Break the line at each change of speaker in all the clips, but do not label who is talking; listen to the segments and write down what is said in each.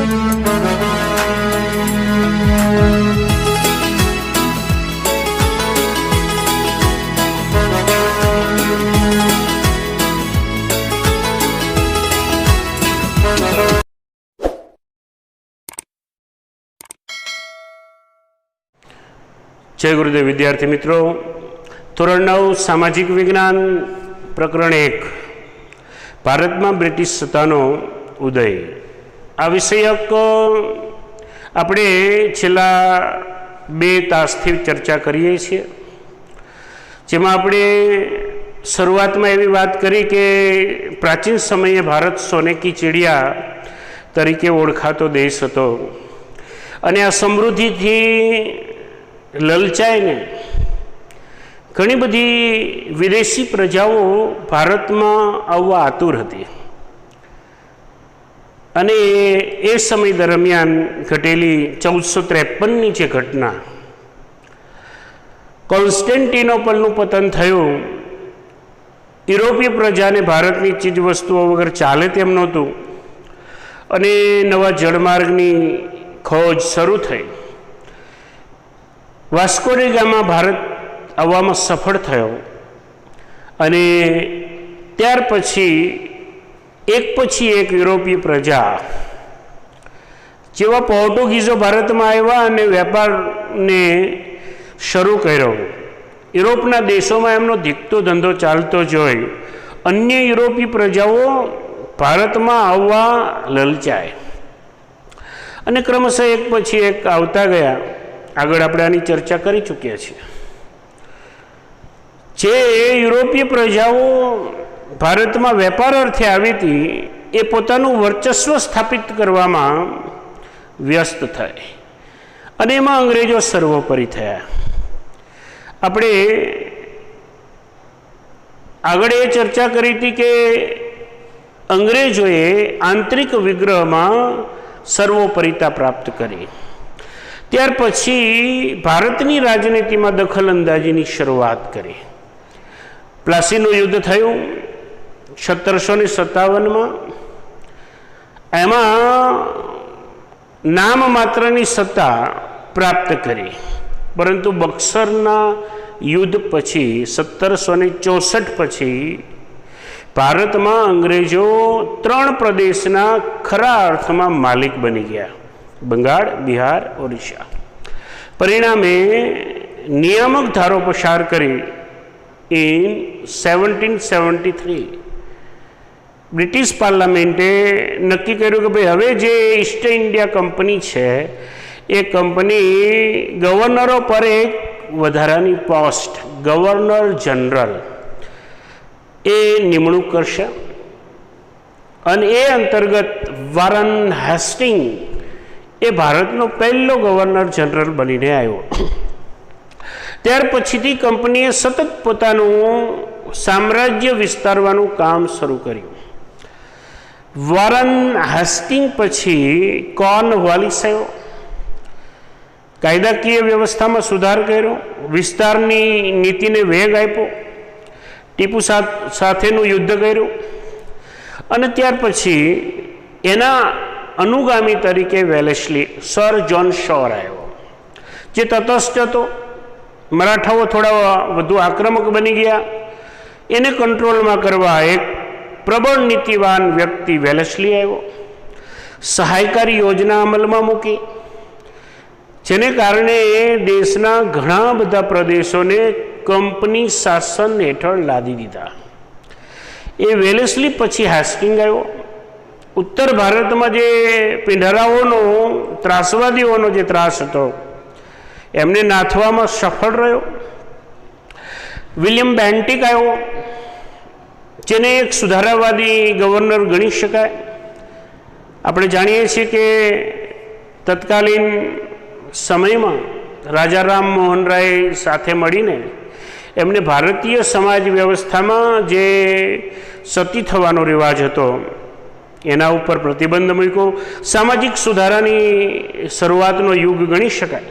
जय गुरुदेव विद्यार्थी मित्रों, धोरण 9 सामाजिक विज्ञान प्रकरण 1 भारत में ब्रिटिश सत्तानो उदय आ विषयक આપણે છેલ્લા 2 તાસથી ચર્ચા કરીએ છીએ, જેમાં આપણે શરૂઆતમાં એવી વાત કરી કે પ્રાચીન સમયે ભારત સોને કી ચિડિયા તરીકે ઓળખાતો દેશ હતો અને આ સમૃદ્ધિથી લલચાઈને ઘણી બધી વિદેશી પ્રજાઓ ભારતમાં આવવા આતુર હતી અને એ સમય દરમિયાન ઘટેલી 1453ની જે ઘટના, કોન્સ્ટેન્ટિનોપલનું પતન થયું, યુરોપીય પ્રજાને ભારતની ચીજ વસ્તુઓ વગર ચાલે તેમ નહોતું અને નવા જળમાર્ગની ખોજ શરૂ થઈ. વાસ્કો ડી ગામા ભારત આવવામાં સફળ થયો અને ત્યાર પછી એક યુરોપીય પ્રજા જેવા પોર્ટુગીઝો ભારતમાં આવ્યા અને વેપારને શરૂ કર્યો. યુરોપના દેશોમાં એમનો ધીકતો ધંધો ચાલતો જોઈ અન્ય યુરોપીય પ્રજાઓ ભારતમાં આવવા લલચાય અને ક્રમશઃ એક પછી એક આવતા ગયા. આગળ આપણે આની ચર્ચા કરી ચૂક્યા છીએ. જે યુરોપીય પ્રજાઓ ભારતમાં વેપાર અર્થે આવી હતી એ પોતાનું વર્ચસ્વ સ્થાપિત કરવામાં વ્યસ્ત થઈ અને એમાં અંગ્રેજો સર્વોપરી થયા. આપણે આગળ એ ચર્ચા કરી હતી કે અંગ્રેજોએ આંતરિક વિગ્રહમાં સર્વોપરિતા પ્રાપ્ત કરી. ત્યાર પછી ભારતની રાજનીતિમાં દખલ અંદાજીની શરૂઆત કરી. પ્લાસીનું યુદ્ધ થયું 1757માં. એમાં નામ માત્રની સત્તા પ્રાપ્ત કરી, પરંતુ બક્સરના યુદ્ધ પછી 1764 પછી ભારતમાં અંગ્રેજો 3 પ્રદેશના ખરા અર્થમાં માલિક બની ગયા: બંગાળ, બિહાર, ઓરિસ્સા. પરિણામે નિયામક ધારો પસાર કરી ઇન 1773 બ્રિટિશ પાર્લામેન્ટે નક્કી કર્યું કે ભાઈ હવે જે ઈસ્ટ ઇન્ડિયા કંપની છે એ કંપની ગવર્નરો પર એક વધારાની પોસ્ટ ગવર્નર જનરલ એ નિમણૂક કરશે અને એ અંતર્ગત વોરન હેસ્ટિંગ એ ભારતનો પહેલો ગવર્નર જનરલ બનીને આવ્યો. ત્યાર પછીથી કંપનીએ સતત પોતાનું સામ્રાજ્ય વિસ્તારવાનું કામ શરૂ કર્યું. વોરન હેસ્ટિંગ પછી કોર્નવાલિસ આવ્યો, કાયદાકીય વ્યવસ્થામાં સુધાર કર્યો, વિસ્તારની નીતિને વેગ આપ્યો, ટીપુ સાથેનું યુદ્ધ કર્યું અને ત્યાર પછી એના અનુગામી તરીકે વેલેસ્લી સર જ્હોન શોર આવ્યો, જે તટસ્થ હતો. મરાઠાઓ થોડા વધુ આક્રમક બની ગયા. એને કંટ્રોલમાં કરવા એક પ્રબળ નીતિવાન વ્યક્તિ વેલેસ્લી આવ્યો. સહાયકારી યોજના અમલમાં મૂકી, જેને કારણે દેશના ઘણા બધા પ્રદેશોને કંપની શાસન હેઠળ લાદી દીધા. એ વેલેસ્લી પછી હેસ્ટિંગ આવ્યો. ઉત્તર ભારતમાં જે પિંઢરાઓનો, ત્રાસવાદીઓનો જે ત્રાસ હતો એમને નાથવામાં સફળ રહ્યો. વિલિયમ બેન્ટિક આવ્યો, જેને એક સુધારાવાદી ગવર્નર ગણી શકાય. આપણે જાણીએ છીએ કે તત્કાલીન સમયમાં રાજા રામ મોહન રાય સાથે મળીને એમને ભારતીય સમાજ વ્યવસ્થામાં જે સતી થવાનો રિવાજ હતો એના ઉપર પ્રતિબંધ મૂક્યો. સામાજિક સુધારાની શરૂઆતનો યુગ ગણી શકાય.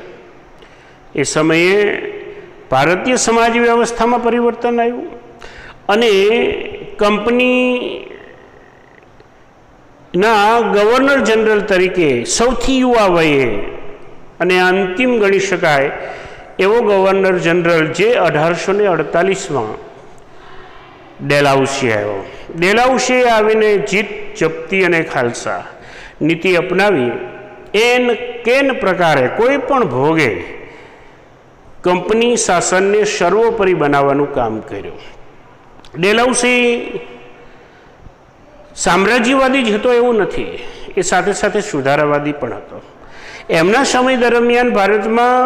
એ સમયે ભારતીય સમાજ વ્યવસ્થામાં પરિવર્તન આવ્યું અને કંપની ના ગવર્નર જનરલ તરીકે સૌથી યુવા વયે અને અંતિમ ગણી શકાય એવો ગવર્નર જનરલ જે 1848માં ડેલહાઉસી આવ્યો. ડેલહાઉસીએ આવીને જીત, જપ્તી અને ખાલસા નીતિ અપનાવી કેન પ્રકારે કોઈ પણ ભોગે કંપની શાસનને સર્વોપરી બનાવવાનું કામ કર્યું. ડેલહાઉસી સામ્રાજ્યવાદી જ હતો એવું નથી, એ સાથે સાથે સુધારાવાદી પણ હતો. એમના સમય દરમિયાન ભારતમાં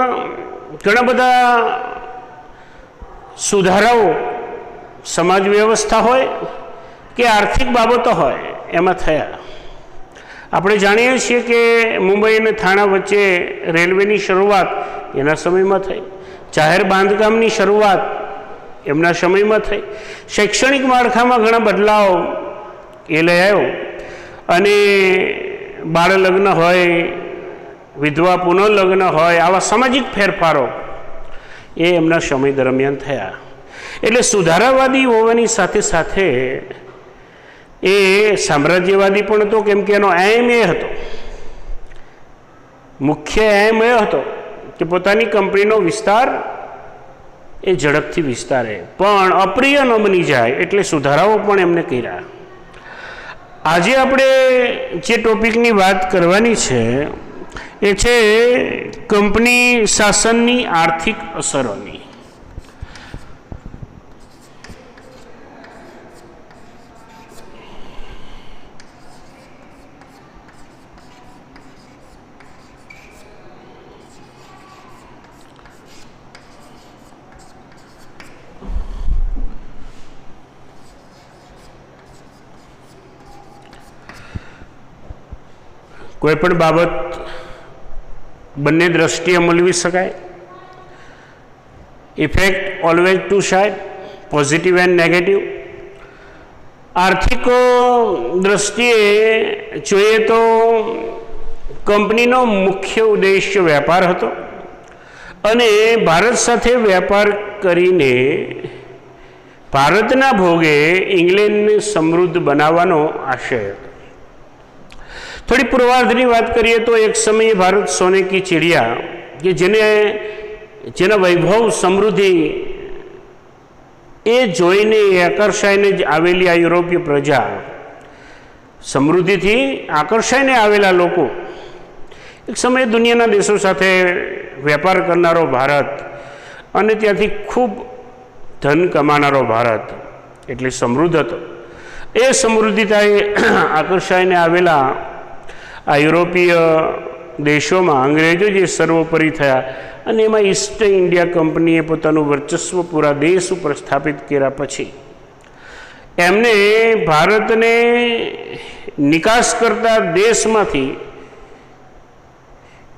ઘણા બધા સુધારાઓ સમાજ વ્યવસ્થા હોય કે આર્થિક બાબતો હોય એમાં થયા. આપણે જાણીએ છીએ કે મુંબઈ અને થાણા વચ્ચે રેલવેની શરૂઆત એના સમયમાં થઈ, જાહેર બાંધકામની શરૂઆત એમના સમયમાં થઈ, શૈક્ષણિક માળખામાં ઘણા બદલાવ એ લઈ આવ્યો અને બાળ લગ્ન હોય, વિધવા પુનઃલગ્ન હોય, આવા સામાજિક ફેરફારો એ એમના સમય દરમિયાન થયા. એટલે સુધારાવાદી હોવાની સાથે સાથે એ સામ્રાજ્યવાદી પણ હતો, કેમ કે એનો એમ એ હતો, મુખ્ય એમ એ હતો કે પોતાની કંપનીનો વિસ્તાર એ ઝડપથી વિસ્તારે પણ અપ્રિય ન બની જાય, એટલે સુધારાઓ પણ એમને કર્યા. આજે આપણે જે ટોપિકની વાત કરવાની છે એ છે કંપની શાસનની આર્થિક અસરોની. કોઈ પણ બાબત બંને દ્રષ્ટિએ મૂલવી શકાય. Effect always two side, positive and negative. આર્થિક દ્રષ્ટિએ જોઈએ તો કંપનીનો મુખ્ય ઉદ્દેશ્ય વેપાર હતો અને ભારત સાથે વેપાર કરીને ભારતના ભોગે ઇંગ્લેન્ડને સમૃદ્ધ બનાવવાનો આશય હતો. થોડી પૂર્વાર્ધની વાત કરીએ તો એક સમયે ભારત સોને કી ચિડિયા કે જેના વૈભવ, સમૃદ્ધિ એ જોઈને આકર્ષાઈને જ આવેલી આ યુરોપીય પ્રજા, સમૃદ્ધિથી આકર્ષાઈને આવેલા લોકો, એક સમયે દુનિયાના દેશો સાથે વેપાર કરનારો ભારત અને ત્યાંથી ખૂબ ધન કમાનારો ભારત એટલે સમૃદ્ધ હતો. એ સમૃદ્ધિતાએ આકર્ષાઈને આવેલા આ યુરોપીય દેશોમાં અંગ્રેજો જે સર્વોપરી થયા અને એમાં ઈસ્ટ ઇન્ડિયા કંપનીએ પોતાનું વર્ચસ્વ પૂરા દેશ ઉપર સ્થાપિત કર્યા પછી એમને ભારતને નિકાસ કરતા દેશમાંથી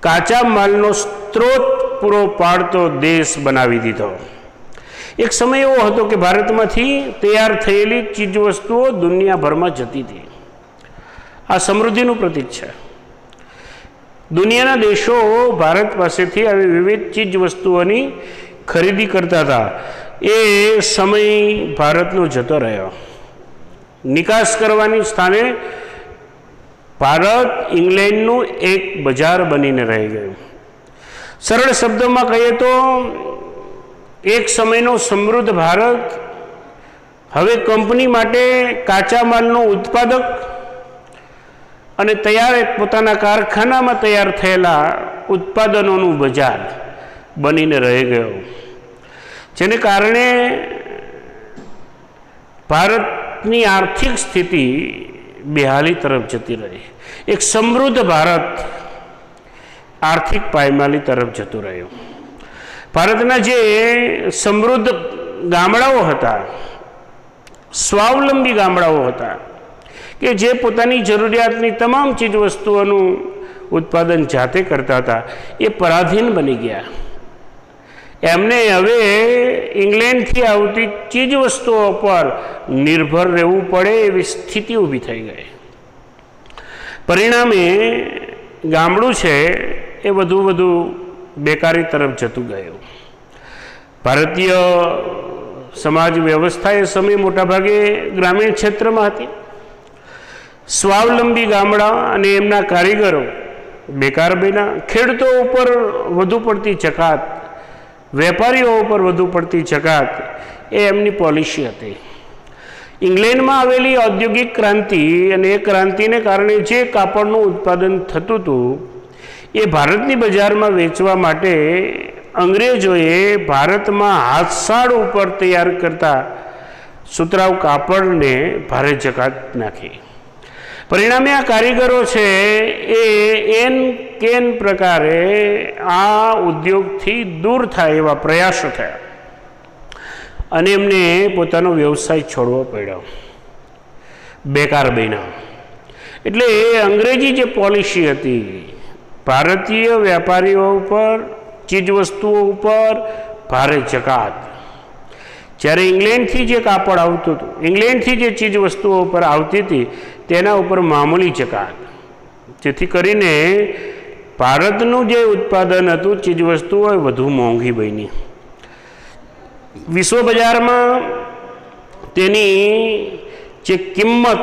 કાચા માલનો સ્ત્રોત પૂરો પાડતો દેશ બનાવી દીધો. એક સમય એવો હતો કે ભારતમાંથી તૈયાર થયેલી ચીજવસ્તુઓ દુનિયાભરમાં જતી હતી. આ સમૃદ્ધિનું પ્રતીક છે. દુનિયાના દેશો ભારત પાસેથી આવી વિવિધ ચીજ વસ્તુઓની ખરીદી કરતા હતા. એ સમય ભારતનો જતો રહ્યો. નિકાસ કરવાની સ્થાને ભારત ઇંગ્લેન્ડનું એક બજાર બનીને રહી ગયું. સરળ શબ્દોમાં કહીએ તો એક સમયનો સમૃદ્ધ ભારત હવે કંપની માટે કાચા માલનો ઉત્પાદક અને તૈયાર પોતાના કારખાનામાં તૈયાર થયેલા ઉત્પાદનોનું બજાર બનીને રહી ગયો, જેને કારણે ભારતની આર્થિક સ્થિતિ બેહાલી તરફ જતી રહી. એક સમૃદ્ધ ભારત આર્થિક પાયમાલી તરફ જતું રહ્યું. ભારતના જે સમૃદ્ધ ગામડાઓ હતા, સ્વાવલંબી ગામડાઓ હતા કે જે પોતાની જરૂરિયાતની તમામ ચીજ વસ્તુઓનું ઉત્પાદન જાતે કરતા હતા, એ પરાધીન બની ગયા. એમને હવે ઇંગ્લેન્ડથી આવતી ચીજ વસ્તુઓ પર નિર્ભર રહેવું પડે એવી સ્થિતિ ઊભી થઈ ગઈ. પરિણામે ગામડું છે એ વધુ બેકારી તરફ જતું ગયું. ભારતીય સમાજ વ્યવસ્થા એ સમયે મોટાભાગે ગ્રામીણ ક્ષેત્રમાં હતી. સ્વાવલંબી ગામડા અને એમના કારીગરો બેકાર બન્યા. ખેડૂતો ઉપર વધુ પડતી જકાત, વેપારીઓ ઉપર વધુ પડતી જકાત એ એમની પોલિસી હતી. ઇંગ્લેન્ડમાં આવેલી ઔદ્યોગિક ક્રાંતિ અને એ ક્રાંતિને કારણે જે કાપડનું ઉત્પાદન થતું હતું એ ભારતની બજારમાં વેચવા માટે અંગ્રેજોએ ભારતમાં હાથસાળ ઉપર તૈયાર કરતા સુતરાઉ કાપડને ભારે જકાત નાખી. પરિણામે આ કારીગરો છે એ એન કેન પ્રકારે આ ઉદ્યોગથી દૂર થાય એવા પ્રયાસો થયા અને એમને પોતાનો વ્યવસાય છોડવો પડ્યો, બેકાર બન્યા. એટલે અંગ્રેજી જે પોલિસી હતી, ભારતીય વેપારીઓ ઉપર, ચીજવસ્તુઓ ઉપર ભારે જકાત, જ્યારે ઇંગ્લેન્ડથી જે કાપડ આવતું હતું, ઇંગ્લેન્ડથી જે ચીજવસ્તુઓ ઉપર આવતી હતી તેના ઉપર મામૂલી જકાત, જેથી કરીને ભારતનું જે ઉત્પાદન હતું ચીજવસ્તુઓ એ વધુ મોંઘી બની. વિશ્વ બજારમાં તેની જે કિંમત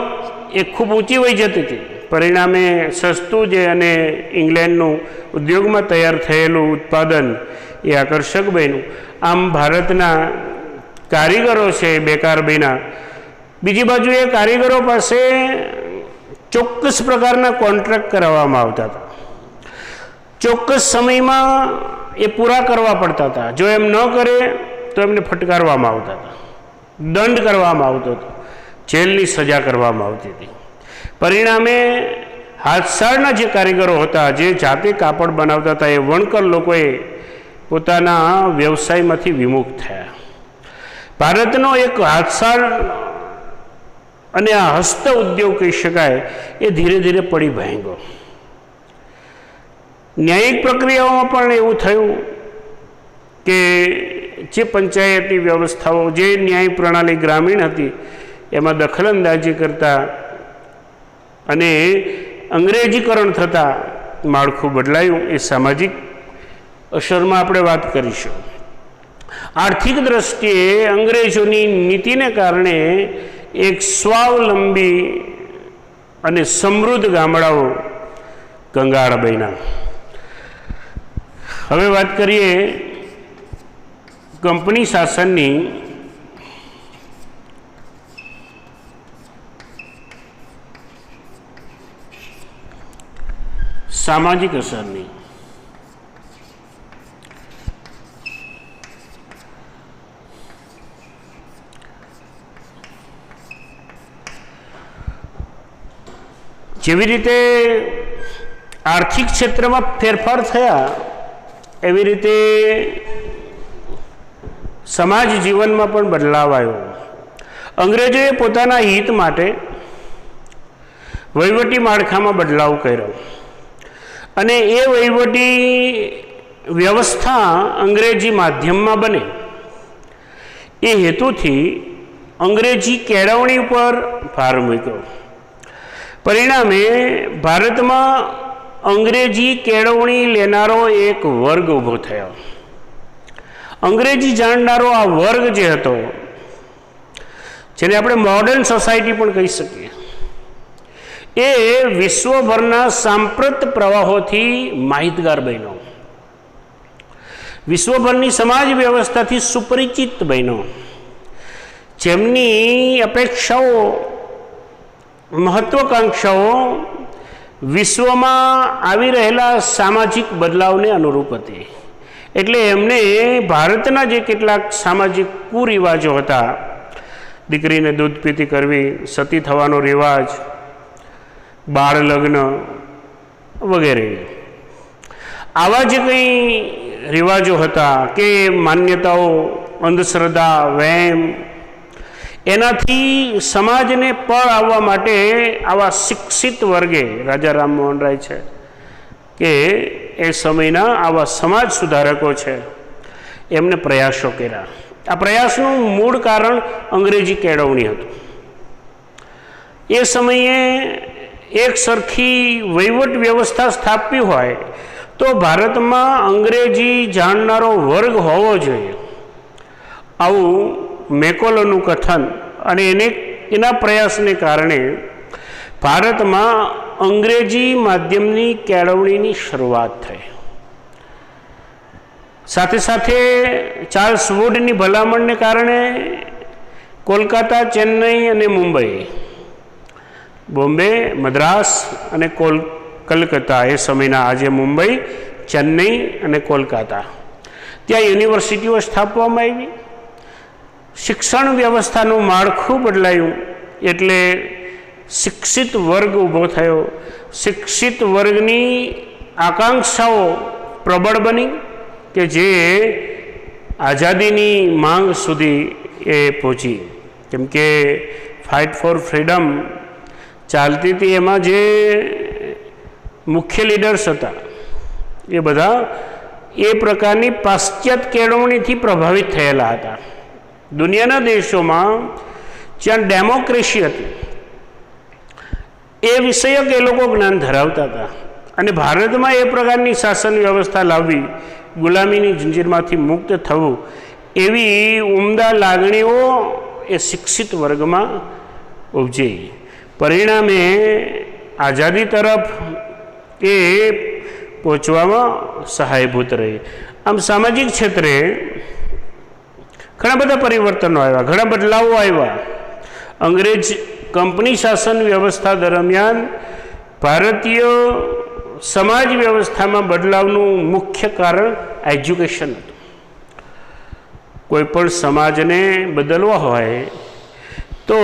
એ ખૂબ ઊંચી વહી જતી હતી. પરિણામે સસ્તું જે અને ઇંગ્લેન્ડનું ઉદ્યોગમાં તૈયાર થયેલું ઉત્પાદન એ આકર્ષક બન્યું. આમ ભારતના કારીગરો છે એ બેકાર બન્યા. બીજી બાજુ એ કારીગરો પાસે ચોક્કસ પ્રકારના કોન્ટ્રાક્ટ કરાવવામાં આવતા હતા, ચોક્કસ સમયમાં એ પૂરા કરવા પડતા હતા. જો એમ ન કરે તો એમને ફટકારવામાં આવતા હતા, દંડ કરવામાં આવતો હતો, જેલની સજા કરવામાં આવતી હતી. પરિણામે હાથસાળના જે કારીગરો હતા, જે જાતે કાપડ બનાવતા હતા, એ વણકર લોકોએ પોતાના વ્યવસાયમાંથી વિમુખ થયા. ભારતનો એક હાથસાળ અને આ હસ્ત ઉદ્યોગ કહી શકાય એ ધીરે ધીરે પડી ભાંગ્યો. ન્યાયિક પ્રક્રિયાઓમાં પણ એવું થયું કે જે પંચાયતી વ્યવસ્થાઓ, જે ન્યાય પ્રણાલી ગ્રામીણ હતી એમાં દખલઅંદાજી કરતા અને અંગ્રેજીકરણ થતાં માળખું બદલાયું. એ સામાજિક અસરમાં આપણે વાત કરીશું. આર્થિક દ્રષ્ટિએ અંગ્રેજોની નીતિને કારણે એક સ્વાવલંબી અને સમૃદ્ધ ગામડાઓ કંગાળ બન્યા. હવે વાત કરીએ કંપની શાસનની. સામાજિક અસરની. જેવી રીતે આર્થિક ક્ષેત્રમાં ફેરફાર થયા એવી રીતે સમાજ જીવનમાં પણ બદલાવ આવ્યો. અંગ્રેજોએ પોતાના હિત માટે વહીવટી માળખામાં બદલાવ કર્યો અને એ વહીવટી વ્યવસ્થા અંગ્રેજી માધ્યમમાં બને એ હેતુથી અંગ્રેજી કેળવણી ઉપર ભાર મૂક્યો. પરિણામે ભારતમાં અંગ્રેજી કેળવણી લેનારો એક વર્ગ ઊભો થયો. અંગ્રેજી જાણનારો આ વર્ગ જે હતો, જેને આપણે મોડર્ન સોસાયટી પણ કહી શકીએ, એ વિશ્વભરના સાંપ્રત પ્રવાહોથી માહિતગાર બન્યો, વિશ્વભરની સમાજ વ્યવસ્થાથી સુપરિચિત બન્યો. જેમની અપેક્ષાઓ, મહત્વાકાંક્ષાઓ વિશ્વમાં આવી રહેલા સામાજિક બદલાવને અનુરૂપ હતી. એટલે એમને ભારતના જે કેટલાક સામાજિક કુરિવાજો હતા, દીકરીને દૂધ પીતી કરવી, સતી થવાનો રિવાજ, બાળ લગ્ન વગેરે, આવા જે કંઈ રિવાજો હતા કે માન્યતાઓ, અંધશ્રદ્ધા, વહેમ, એનાથી સમાજને પર આવવા માટે આવા શિક્ષિત વર્ગે, રાજા રામમોહન રાય છે કે એ સમયના આવા સમાજ સુધારકો છે, એમને પ્રયાસો કર્યા. આ પ્રયાસનું મૂળ કારણ અંગ્રેજી કેળવણી હતું. એ સમયે એક સરખી વહીવટ વ્યવસ્થા સ્થાપવી હોય તો ભારતમાં અંગ્રેજી જાણનારો વર્ગ હોવો જોઈએ, આવું મેકોલોનું કથન અને એના પ્રયાસને કારણે ભારતમાં અંગ્રેજી માધ્યમની કેળવણીની શરૂઆત થઈ. સાથે સાથે ચાર્લ્સ વુડની ભલામણને કારણે કોલકાતા, ચેન્નઈ અને મુંબઈ, બોમ્બે, મદ્રાસ અને કલકત્તા, એ સમયના આજે મુંબઈ, ચેન્નઈ અને કોલકાતા, ત્યાં યુનિવર્સિટીઓ સ્થાપવામાં આવી. શિક્ષણ વ્યવસ્થાનું માળખું બદલાયું એટલે શિક્ષિત વર્ગ ઊભો થયો. શિક્ષિત વર્ગની આકાંક્ષાઓ પ્રબળ બની કે જે આઝાદીની માંગ સુધી એ પહોંચી. કેમ કે ફાઇટ ફોર ફ્રીડમ ચાલતી હતી, એમાં જે મુખ્ય લીડર્સ હતા એ બધા એ પ્રકારની પાશ્ચાત્ય કેળવણીથી પ્રભાવિત થયેલા હતા. દુનિયાના દેશોમાં જ્યાં ડેમોક્રેસી હતી એ વિષયક એ લોકો જ્ઞાન ધરાવતા હતા, અને ભારતમાં એ પ્રકારની શાસન વ્યવસ્થા લાવવી, ગુલામીની જંજીરમાંથી મુક્ત થવું, એવી ઉમદા લાગણીઓ એ શિક્ષિત વર્ગમાં ઉપજી. પરિણામે આઝાદી તરફ એ પહોંચવામાં સહાયભૂત રહી. આમ સામાજિક ક્ષેત્રે ઘણા બધા પરિવર્તનો આવ્યા, ઘણા બદલાવો આવ્યા. અંગ્રેજ કંપની શાસન વ્યવસ્થા દરમિયાન ભારતીય સમાજ વ્યવસ્થામાં બદલાવનું મુખ્ય કારણ એજ્યુકેશન હતું. કોઈ પણ સમાજને બદલવો હોય તો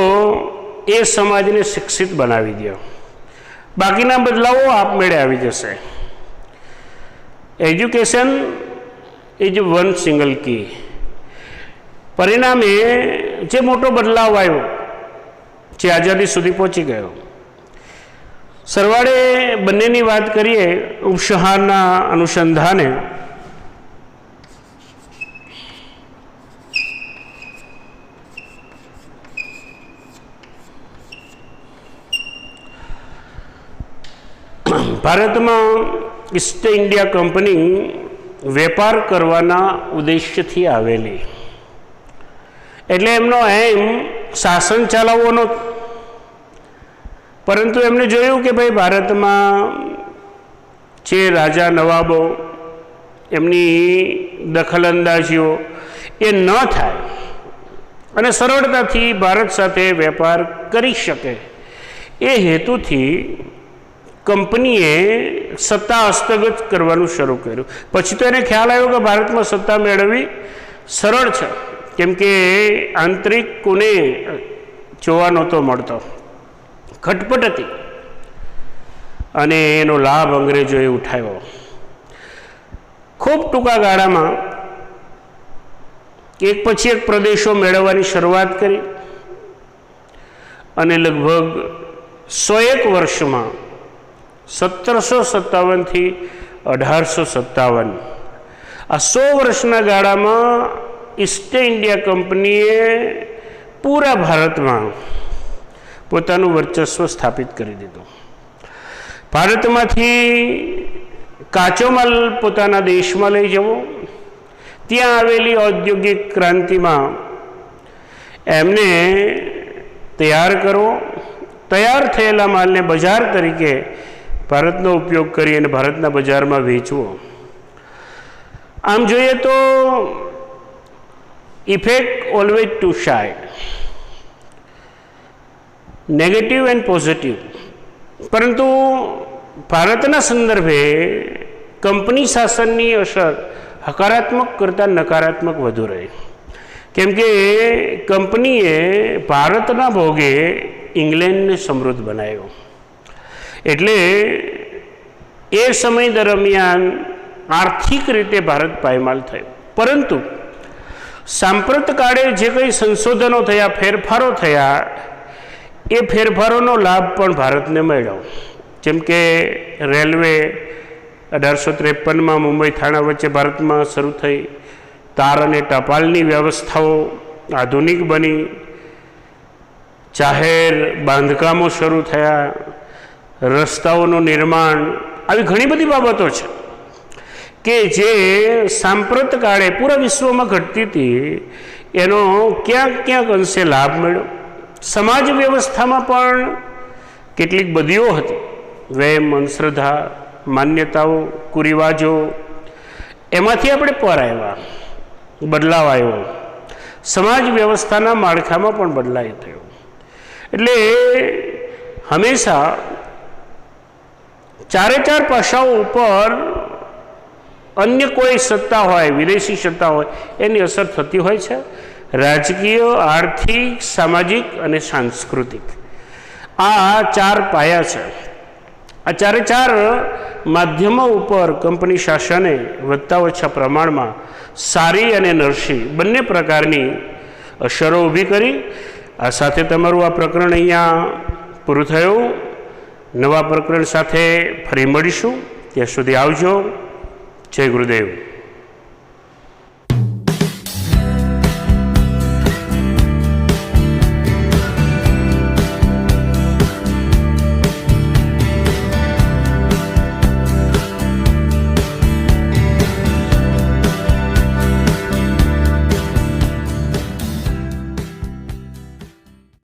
એ સમાજને શિક્ષિત બનાવી દો, બાકીના બદલાવો આપમેળે આવી જશે. એજ્યુકેશન ઇઝ વન સિંગલ કી. પરિણામે જે મોટો બદલાવ આવ્યો, જે આઝાદી સુધી પહોંચી ગયો, સરવાળે બંનેની વાત કરીએ ઉપસંહારના અનુસંધાને ભારતમાં ઈસ્ટ ઇન્ડિયા કંપની વેપાર કરવાના ઉદ્દેશ્યથી આવેલી. એટલે એમનો એમ શાસન ચલાવવો નહોતો, પરંતુ એમણે જોયું કે ભાઈ ભારતમાં જે રાજા નવાબો, એમની દખલઅંદાજીઓ એ ન થાય અને સરળતાથી ભારત સાથે વેપાર કરી શકે, એ હેતુથી કંપનીએ સત્તા હસ્તગત કરવાનું શરૂ કર્યું. પછી તો એને ખ્યાલ આવ્યો કે ભારતમાં સત્તા મેળવવી સરળ છે, કેમ કે આંતરિક કોને જોવા નહોતો મળતો, ખટપટ હતી, અને એનો લાભ અંગ્રેજોએ ઉઠાવ્યો. ખૂબ ટૂંકા ગાળામાં એક પછી એક પ્રદેશો મેળવવાની શરૂઆત કરી, અને લગભગ 101 વર્ષમાં 1757થી 1857 આ 100 વર્ષના ગાળામાં ઈસ્ટ ઇન્ડિયા કંપનીએ પૂરા ભારતમાં પોતાનું વર્ચસ્વ સ્થાપિત કરી દીધું. ભારતમાંથી કાચો માલ પોતાના દેશમાં લઈ જવો, ત્યાં આવેલી ઔદ્યોગિક ક્રાંતિમાં એમને તૈયાર કરવો, તૈયાર થયેલા માલને બજાર તરીકે ભારતનો ઉપયોગ કરી અને ભારતના બજારમાં વેચવો. આમ જોઈએ તો effect always two side, negative and positive. પરંતુ ભારતના સંદર્ભે કંપની શાસનની અસર હકારાત્મક કરતાં નકારાત્મક વધુ રહી, કેમ કે કંપનીએ ભારતના ભોગે ઇંગ્લેન્ડને સમૃદ્ધ બનાવ્યો. એટલે એ સમય દરમિયાન આર્થિક રીતે ભારત પાયમાલ થયો. પરંતુ સાંપ્રત કાળે જે કંઈ સંશોધનો થયા, ફેરફારો થયા, એ ફેરફારોનો લાભ પણ ભારતને મળ્યો. જેમ કે રેલવે 1853માં મુંબઈ થાણા વચ્ચે ભારતમાં શરૂ થઈ, તાર અને ટપાલની વ્યવસ્થાઓ આધુનિક બની, જાહેર બાંધકામો શરૂ થયા, રસ્તાઓનું નિર્માણ, આવી ઘણી બધી બાબતો છે કે જે સાંપ્રત કાળે પૂરા વિશ્વમાં ઘટતી હતી, એનો ક્યાંક ક્યાંક અંશે લાભ મળ્યો. સમાજ વ્યવસ્થામાં પણ કેટલીક બદીઓ હતી, વહેમ, અંધશ્રદ્ધા, માન્યતાઓ, કુરિવાજો, એમાંથી આપણે પર આવ્યા, બદલાવ આવ્યો, સમાજ વ્યવસ્થાના માળખામાં પણ બદલાવ થયો. એટલે હંમેશા ચારે ચાર પાસાઓ ઉપર અન્ય કોઈ સત્તા હોય, વિદેશી સત્તા હોય, એની અસર થતી હોય છે. રાજકીય, આર્થિક, સામાજિક અને સાંસ્કૃતિક, આ ચાર પાયા છે. આ ચારે ચાર માધ્યમો ઉપર કંપની શાસને વધતા ઓછા પ્રમાણમાં સારી અને નરસી બંને પ્રકારની અસરો ઊભી કરી. આ સાથે તમારું આ પ્રકરણ અહીંયા પૂરું થયું. નવા પ્રકરણ સાથે ફરી મળીશું. ત્યાં સુધી આવજો. જય ગુરુદેવ.